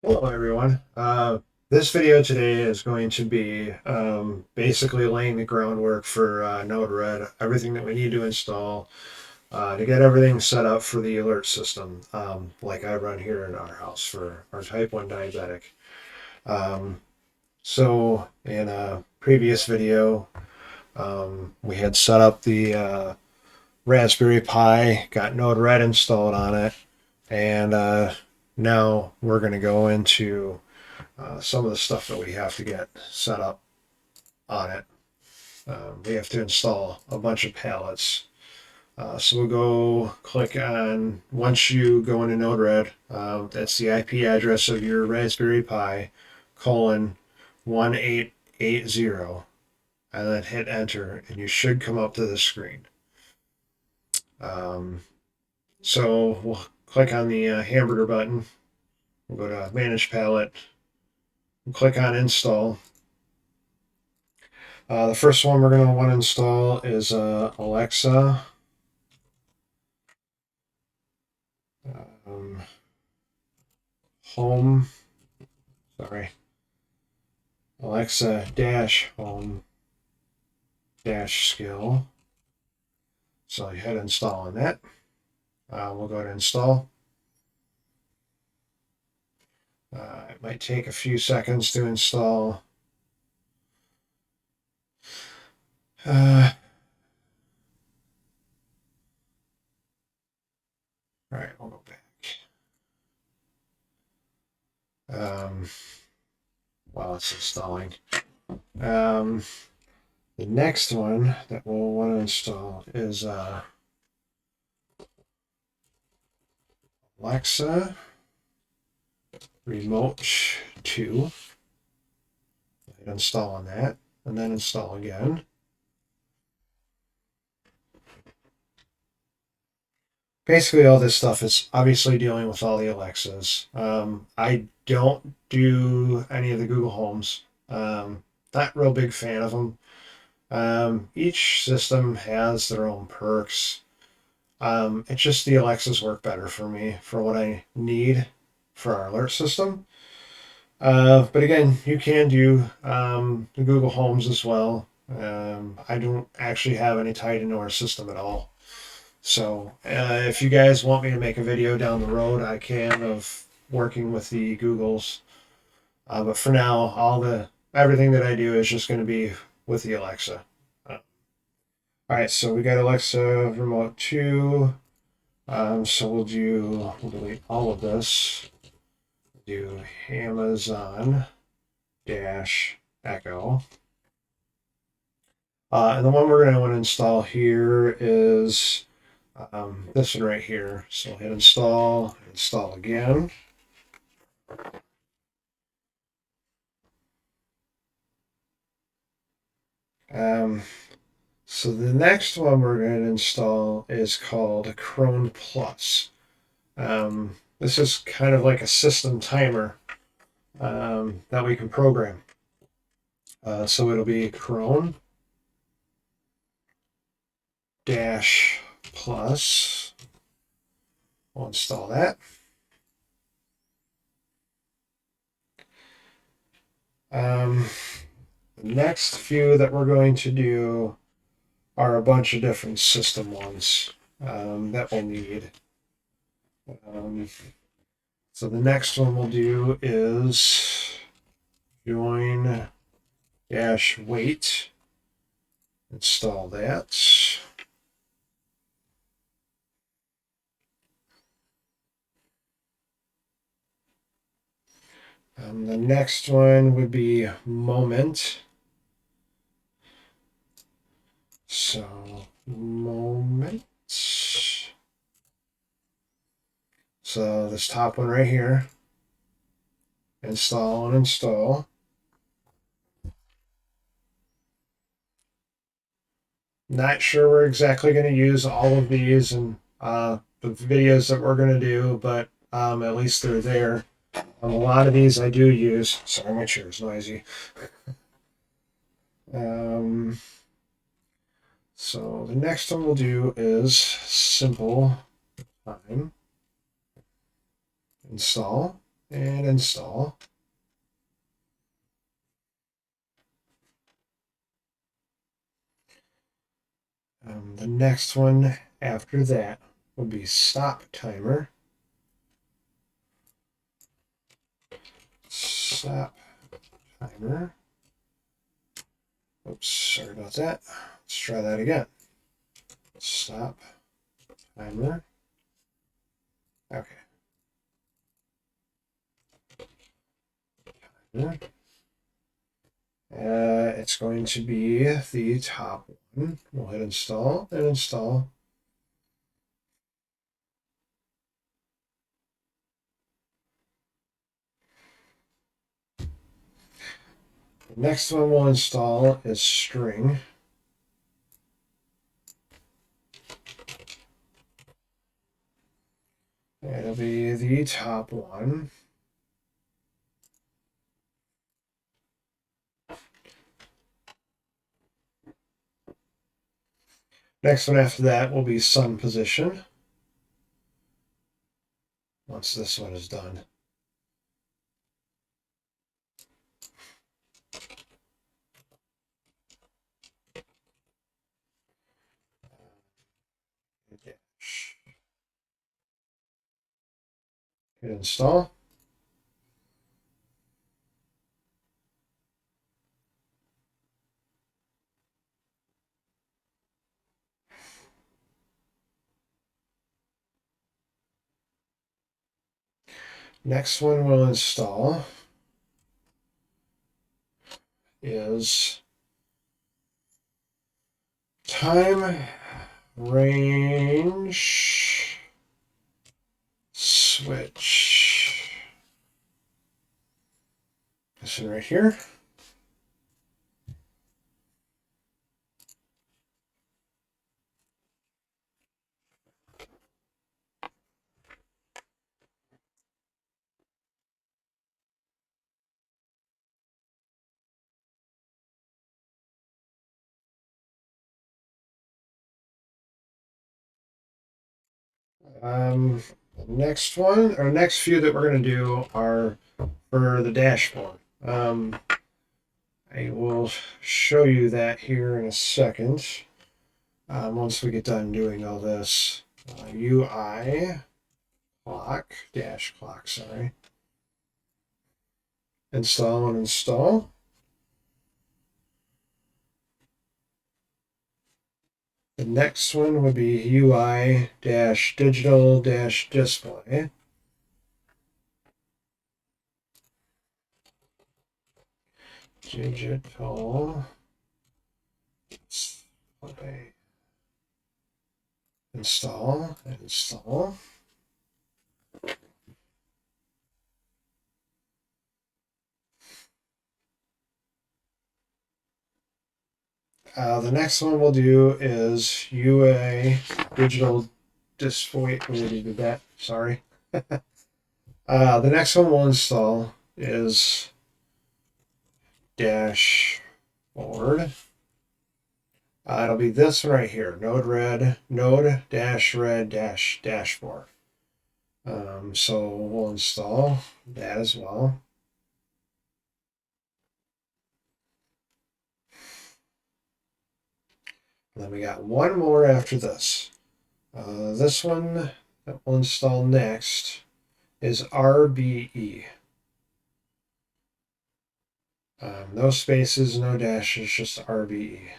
Hello everyone. This video today is going to be basically laying the groundwork for Node-RED, everything that we need to install to get everything set up for the alert system, like I run here in our house for our type 1 diabetic. So in a previous video, we had set up the Raspberry Pi, got Node-RED installed on it, and now we're going to go into some of the stuff that we have to get set up on it. We have to install a bunch of palettes. So we'll go click on, once you go into Node-RED, that's the IP address of your Raspberry Pi, colon 1880, and then hit enter, and you should come up to the screen. Um, so we'll click on the hamburger button. We'll go to Manage Palette. We'll click on Install. The first one we're going to want to install is Alexa um, home, sorry, Alexa dash home dash skill. So you hit install on that. We'll go to install. It might take a few seconds to install. All right, we'll go back. While it's installing. The next one that we'll want to install is Alexa Remote 2. Hit install on that, and then install again. Basically, all this stuff is obviously dealing with all the Alexas. I don't do any of the Google Homes. Not real big fan of them. Each system has their own perks. It's just the Alexas work better for me for what I need for our alert system. But again, you can do the Google Homes as well. I don't actually have any tied into our system at all. So if you guys want me to make a video down the road, I can, of working with the Googles. But for now, everything that I do is just going to be with the Alexa. All right, so we got Alexa Remote 2. So we'll delete all of this. Do Amazon dash Echo. And the one we're going to want to install here is this one right here. So hit install, install again. So the next one we're going to install is called Chrome Plus. This is kind of like a system timer that we can program. So it'll be Chrome dash plus. We'll install that. The next few that we're going to do are a bunch of different system ones that we'll need. So the next one we'll do is join dash wait. Install that. The next one would be moment. So moment. So this top one right here. Install and install. Not sure we're exactly going to use all of these in the videos that we're going to do, but at least they're there. A lot of these I do use. Sorry, my chair is noisy. So the next one we'll do is simple time. Install. and install. The next one after that will be stop timer. Stop timer. Oops, sorry about that. Let's try that again. Stop timer. Okay. Timer. It's going to be the top one. We'll hit install and install. The next one we'll install is string. It'll be the top one. Next one after that will be sun position. Once this one is done. Hit install. Next one we'll install is time range switch. This one right here. The next one, or next few that we're going to do are for the dashboard. I will show you that here in a second. Once we get done doing all this, UI clock, dash clock, sorry. Install and install. The next one would be UI dash digital dash display. Digital display. Install and install. The next one we'll do is UA digital display. We already did that. Sorry. The next one we'll install is dashboard. It'll be this one right here, node red dash dashboard. So we'll install that as well. And then we got one more after this. This one that we'll install next is RBE. No spaces, no dashes, just RBE.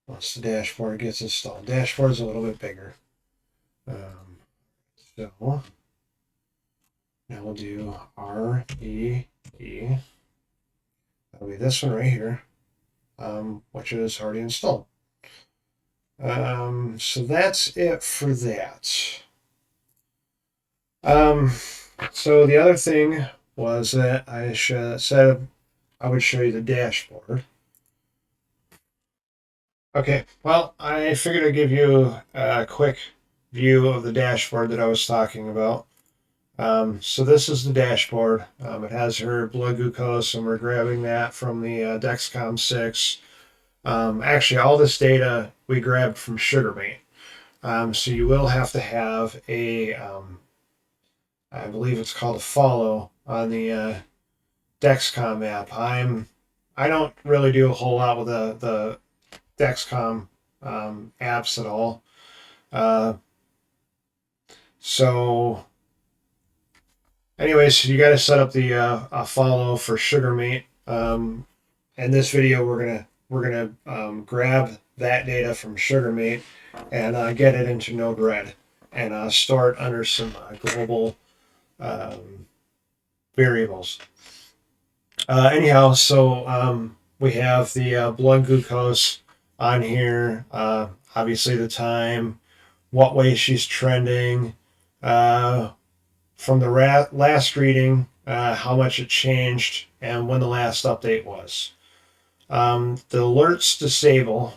Once the dashboard gets installed. Dashboard's a little bit bigger. So now we'll do REE. That'll be this one right here, which is already installed. So that's it for that. So the other thing was that I said I would show you the dashboard. Okay, well, I figured I'd give you a quick view of the dashboard that I was talking about. So this is the dashboard. It has her blood glucose, and we're grabbing that from the Dexcom 6. Actually, all this data we grabbed from Sugarmate. So you will have to have a I believe it's called a follow on the Dexcom app. I don't really do a whole lot with the Dexcom apps at all. Uh, so, anyways, you got to set up the follow for Sugarmate. In this video, we're gonna grab that data from Sugarmate and get it into Node-RED and store it under some global um, variables. Anyhow, so we have the blood glucose on here. Obviously, the time, what way she's trending, from the last reading, how much it changed, and when the last update was. The alerts disable.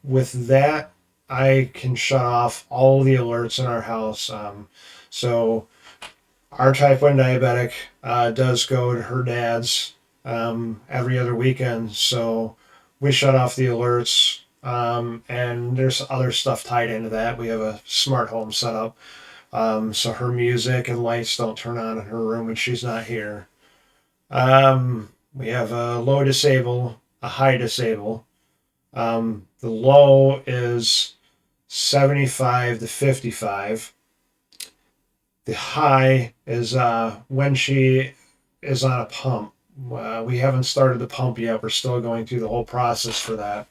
With that, I can shut off all the alerts in our house. So our type 1 diabetic does go to her dad's every other weekend. So we shut off the alerts. And there's other stuff tied into that. We have a smart home set up. So her music and lights don't turn on in her room when she's not here. We have a low disable, a high disable. The low is 75 to 55. The high is when she is on a pump. We haven't started the pump yet. We're still going through the whole process for that.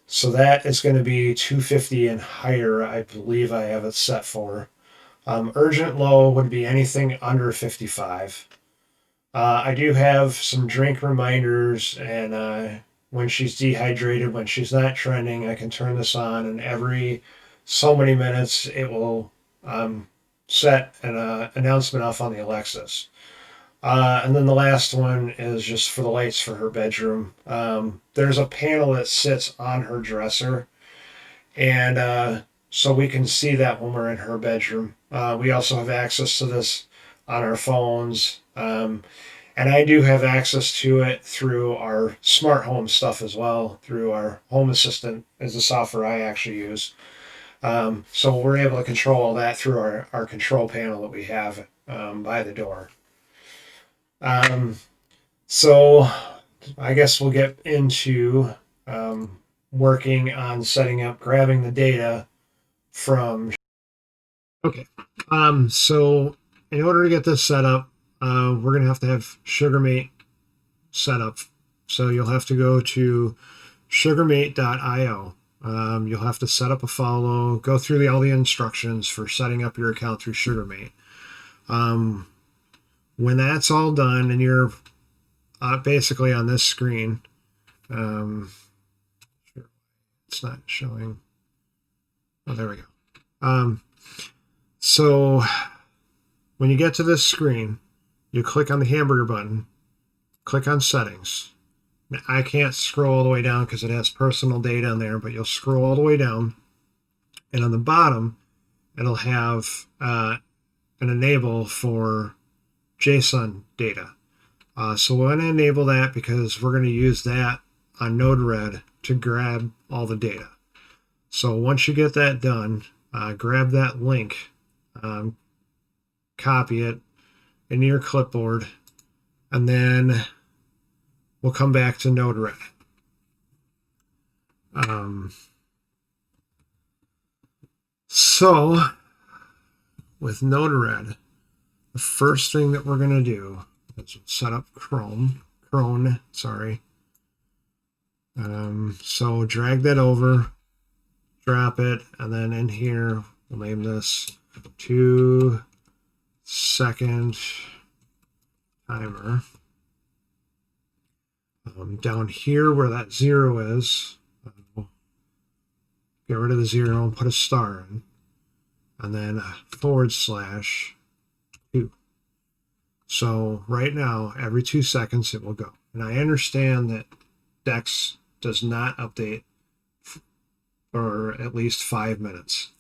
So that is going to be 250 and higher, I believe I have it set for. Urgent low would be anything under 55. I do have some drink reminders, and when she's dehydrated, when she's not trending, I can turn this on, and every so many minutes it will set an announcement off on the Alexas. And then the last one is just for the lights for her bedroom. There's a panel that sits on her dresser, and so we can see that when we're in her bedroom. We also have access to this on our phones. And I do have access to it through our smart home stuff as well, through our Home Assistant is the software I actually use. So we're able to control all that through our control panel that we have by the door. So I guess we'll get into working on setting up, grabbing the data from. Okay. So in order to get this set up, we're going to have Sugarmate Setup. So you'll have to go to sugarmate.io. You'll have to set up a follow, go through all the instructions for setting up your account through Sugarmate. When that's all done and you're basically on this screen, it's not showing. Oh, there we go. So when you get to this screen, you click on the hamburger button, click on settings. Now, I can't scroll all the way down because it has personal data in there, but you'll scroll all the way down, and on the bottom, it'll have an enable for JSON data. So we're going to enable that because we're going to use that on Node-RED to grab all the data. So once you get that done, grab that link, copy it into your clipboard, and then we'll come back to Node-RED. So with Node-RED, the first thing that we're going to do is set up Chrome, sorry. So drag that over, drop it, and then in here, we'll name this 2-second timer. Down here where that 0 is, get rid of the 0 and put a star in, and then /2. So right now, every 2 seconds it will go. And I understand that Dex does not update for at least 5 minutes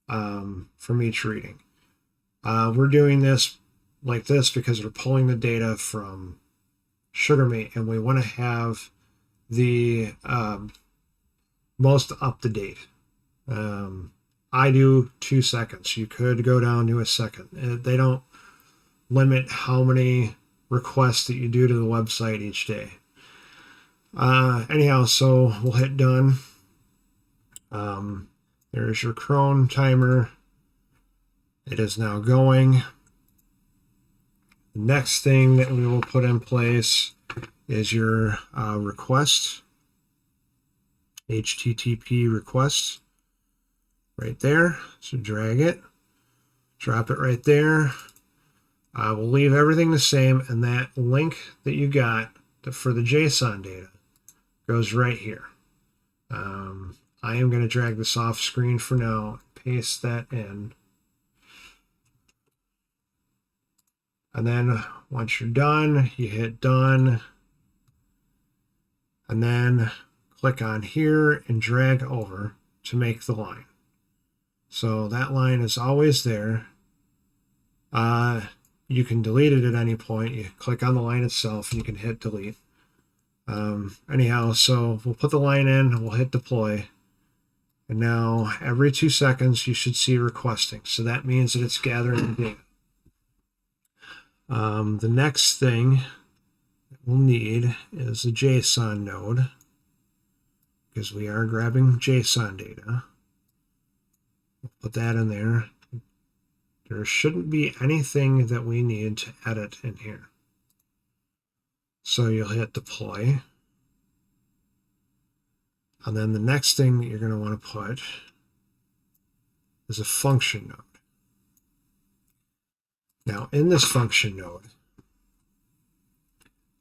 from each reading. We're doing this like this because we're pulling the data from Sugarmate, and we want to have the most up-to-date. I do 2 seconds. You could go down to a second. They don't limit how many requests that you do to the website each day. Anyhow, so we'll hit done. There's your cron timer. It is now going. The next thing that we will put in place is your request, HTTP request, right there. So drag it, drop it right there. We'll leave everything the same, and that link that you got for the JSON data goes right here. I am going to drag this off screen for now, paste that in. And then once you're done, you hit done. And then click on here and drag over to make the line. So that line is always there. You can delete it at any point. You click on the line itself and you can hit delete. Anyhow, so we'll put the line in, we'll hit deploy. And now every 2 seconds you should see requesting. So that means that it's gathering the data. The next thing that we'll need is a JSON node, because we are grabbing JSON data. We'll put that in there. There shouldn't be anything that we need to edit in here. So you'll hit deploy. And then the next thing that you're going to want to put is a function node. Now, in this function node,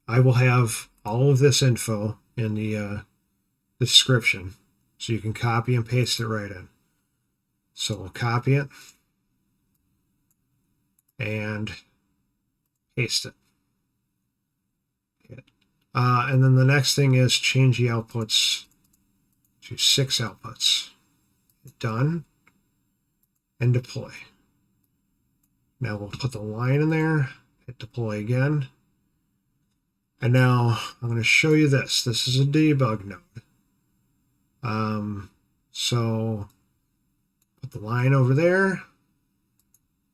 I will have all of this info in the description, so you can copy and paste it right in. So we'll copy it and paste it. And then the next thing is change the outputs to 6 outputs. Hit done and deploy. Now we'll put the line in there, hit deploy again. And now I'm going to show you this. This is a debug node. So put the line over there.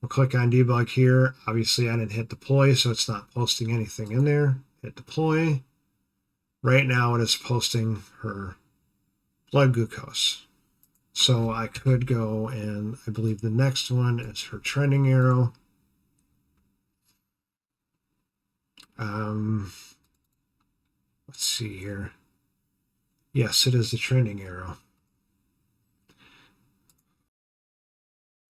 We'll click on debug here. Obviously I didn't hit deploy, so it's not posting anything in there. Hit deploy. Right now it is posting her blood glucose. So I could go, and I believe the next one is her trending arrow. Let's see here. Yes, it is the trending arrow.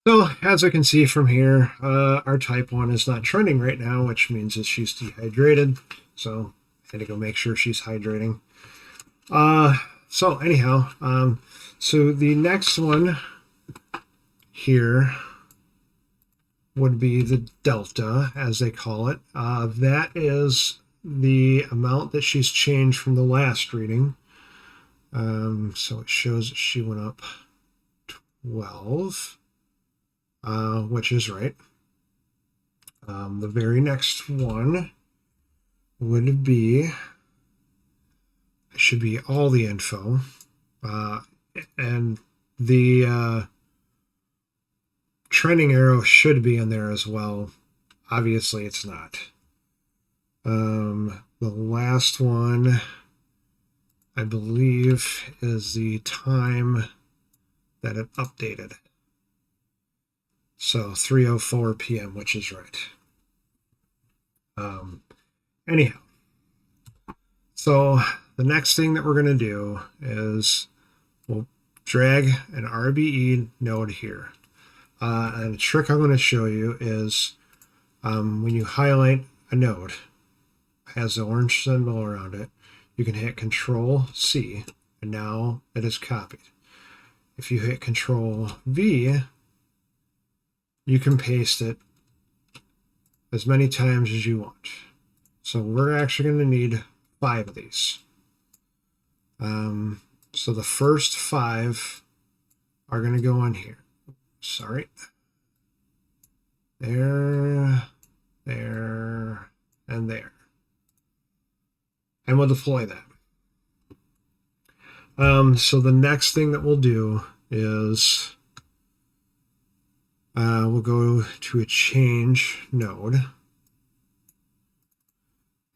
So as I can see from here, our type 1 is not trending right now, which means that she's dehydrated. So I had to go make sure she's hydrating. So anyhow, so the next one here would be the delta, as they call it. That is the amount that she's changed from the last reading. So it shows that she went up 12, which is right. The very next one would be, it should be all the info. And the trending arrow should be in there as well. Obviously it's not. The last one, I believe, is the time that it updated. So 3:04 p.m., which is right. Anyhow, so the next thing that we're going to do is we'll drag an RBE node here. And the trick I'm going to show you is when you highlight a node, it has the orange symbol around it, you can hit Control-C, and now it is copied. If you hit Control-V, you can paste it as many times as you want. So we're actually going to need 5 of these. So the first 5 are going to go in here. Sorry. There, there, and there. And we'll deploy that. So the next thing that we'll do is We'll go to a change node,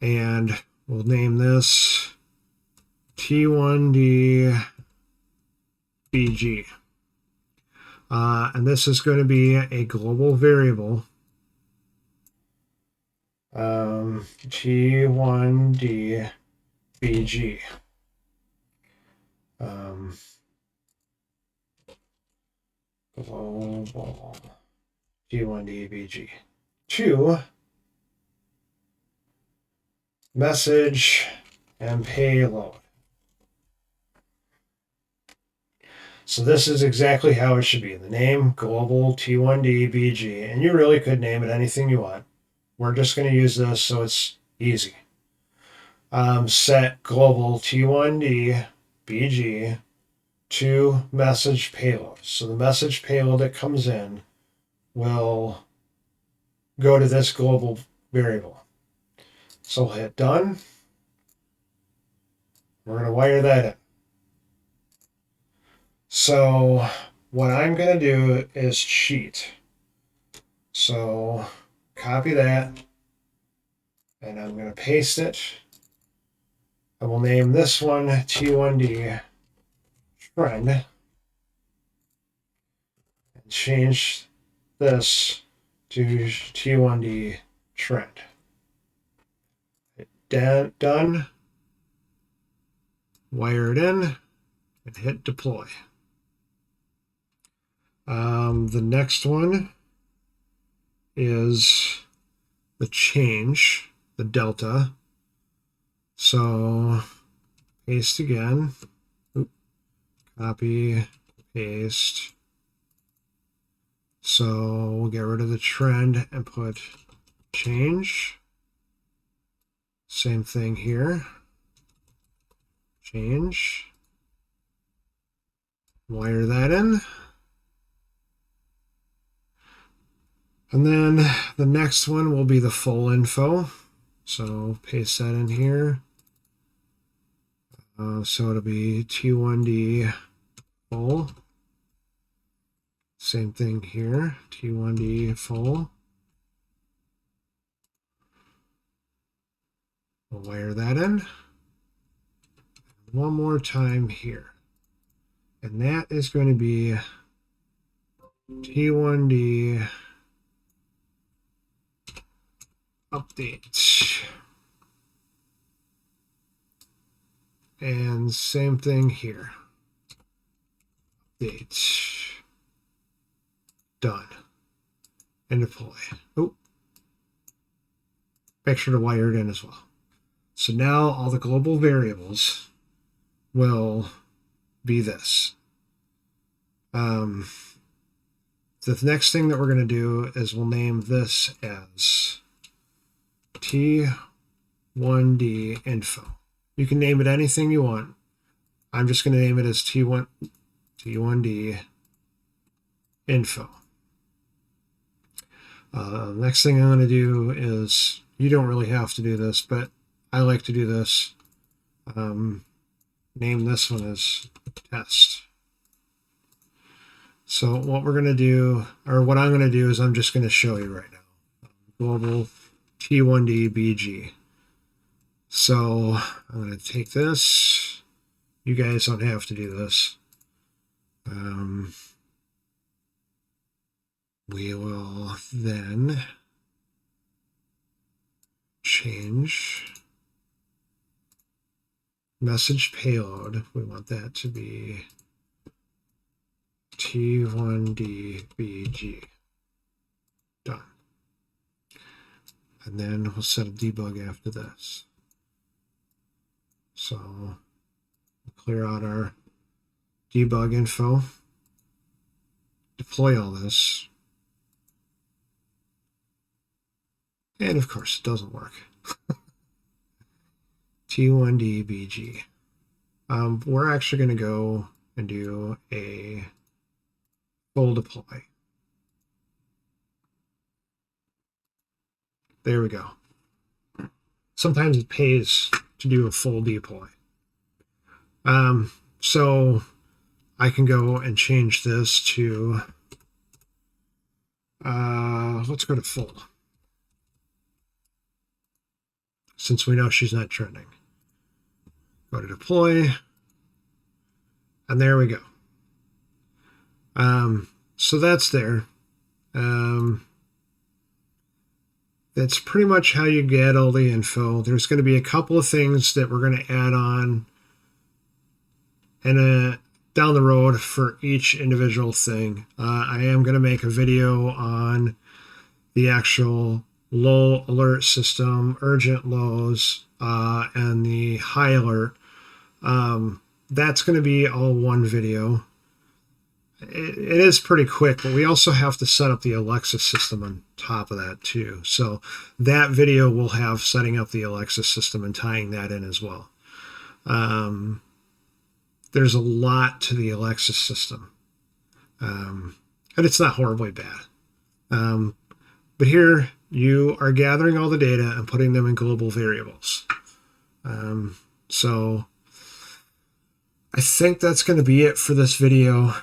and we'll name this T1D BG. And this is going to be a global variable. T1D BG. Global T1D BG. To message and payload. So this is exactly how it should be. The name, global T1D BG, and you really could name it anything you want. We're just going to use this so it's easy. Set global T1D BG to message payload. So the message payload that comes in will go to this global variable. So we'll hit done. We're going to wire that in. So what I'm going to do is cheat. So copy that, and I'm going to paste it. I will name this one T1D Trend, and change this to T1D Trend. Hit done, wire it in, and hit deploy. The next one is the change, the delta. So paste again, copy, paste. So we'll get rid of the trend and put change. Same thing here. Change. Wire that in. And then the next one will be the full info. So paste that in here. So it'll be T1D full. Same thing here, T1D full. We'll wire that in. One more time here. And that is going to be T1D update. And same thing here. Update. Done. And deploy. Oh. Make sure to wire it in as well. So now all the global variables will be this. The next thing that we're going to do is we'll name this as T1D info. You can name it anything you want. I'm just going to name it as T1D info. Next thing I'm going to do is, you don't really have to do this, but I like to do this. Name this one as test. So what we're going to do, or what I'm going to do, is I'm just going to show you right now. Global T1D BG. So I'm going to take this. You guys don't have to do this. We will then change message payload. We want that to be T1D BG. Done. And then we'll set a debug after this. So we'll clear out our debug info, deploy all this, and of course it doesn't work. T1D BG. We're actually going to go and do a full deploy. There we go. Sometimes it pays to do a full deploy. So I can go and change this to Let's go to full, since we know she's not trending. Go to deploy, and there we go. So that's there. That's pretty much how you get all the info. There's going to be a couple of things that we're going to add on and down the road for each individual thing. I am going to make a video on the actual low alert system, urgent lows, and the high alert. That's going to be all one video. It is pretty quick, but we also have to set up the Alexa system on top of that too. So that video will have setting up the Alexa system and tying that in as well. There's a lot to the Alexa system, and it's not horribly bad. But here you are gathering all the data and putting them in global variables. So I think that's going to be it for this video.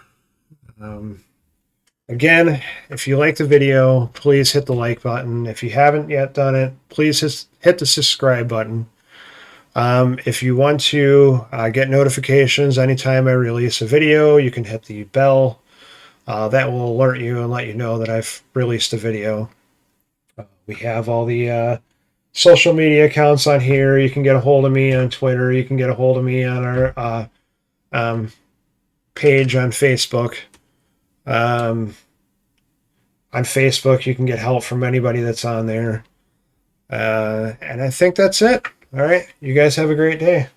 Again, if you like the video, please hit the like button. If you haven't yet done it, please hit the subscribe button. If you want to get notifications anytime I release a video, you can hit the bell. That will alert you and let you know that I've released a video. We have all the social media accounts on here. You can get a hold of me on Twitter. You can get a hold of me on our page on Facebook. On Facebook, you can get help from anybody that's on there. And I think that's it. All right. You guys have a great day.